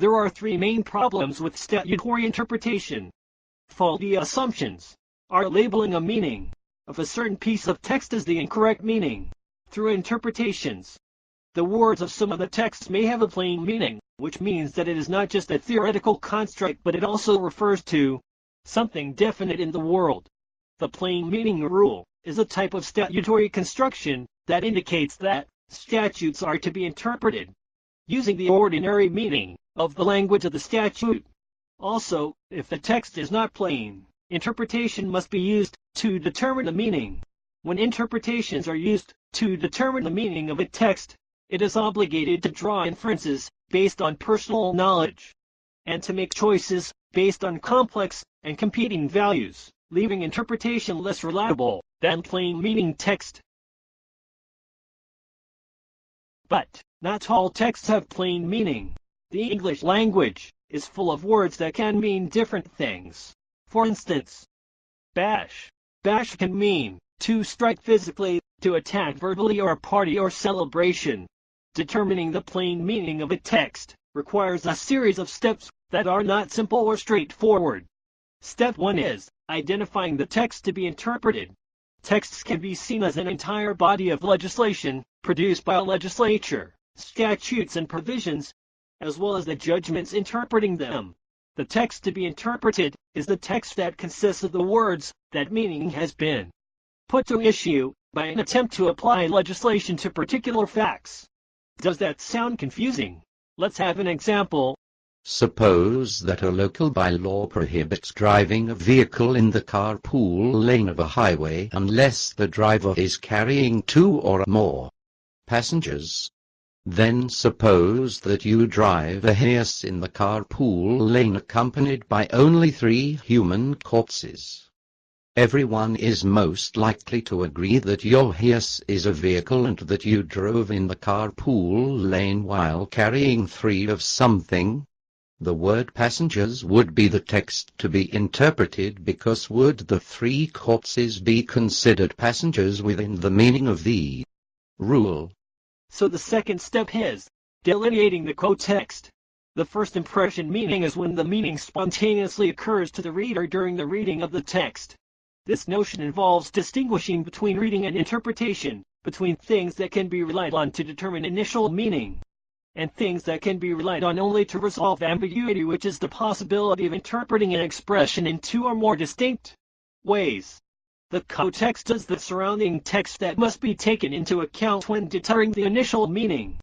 There are three main problems with statutory interpretation. Faulty assumptions are labeling a meaning of a certain piece of text as the incorrect meaning through interpretations. The words of some of the texts may have a plain meaning, which means that it is not just a theoretical construct but it also refers to something definite in the world. The plain meaning rule is a type of statutory construction that indicates that statutes are to be interpreted using the ordinary meaning of the language of the statute. Also, if the text is not plain, interpretation must be used to determine the meaning. When interpretations are used to determine the meaning of a text, it is obligated to draw inferences based on personal knowledge and to make choices based on complex and competing values, leaving interpretation less reliable than plain meaning text. But not all texts have plain meaning. The English language is full of words that can mean different things. For instance, bash. Bash can mean to strike physically, to attack verbally, or a party or celebration. Determining the plain meaning of a text requires a series of steps that are not simple or straightforward. Step 1 is identifying the text to be interpreted. Texts can be seen as an entire body of legislation produced by a legislature, statutes and provisions, as well as the judgments interpreting them. The text to be interpreted is the text that consists of the words that meaning has been put to issue by an attempt to apply legislation to particular facts. Does that sound confusing? Let's have an example. Suppose that a local bylaw prohibits driving a vehicle in the carpool lane of a highway unless the driver is carrying 2 or more passengers. Then suppose that you drive a hearse in the carpool lane accompanied by only 3 human corpses. Everyone is most likely to agree that your hearse is a vehicle and that you drove in the carpool lane while carrying 3 of something. The word passengers would be the text to be interpreted, because would the 3 corpses be considered passengers within the meaning of the rule? So the second step is delineating the quote text. The first impression meaning is when the meaning spontaneously occurs to the reader during the reading of the text. This notion involves distinguishing between reading and interpretation, between things that can be relied on to determine initial meaning, and things that can be relied on only to resolve ambiguity, which is the possibility of interpreting an expression in 2 or more distinct ways. The context is the surrounding text that must be taken into account when determining the initial meaning.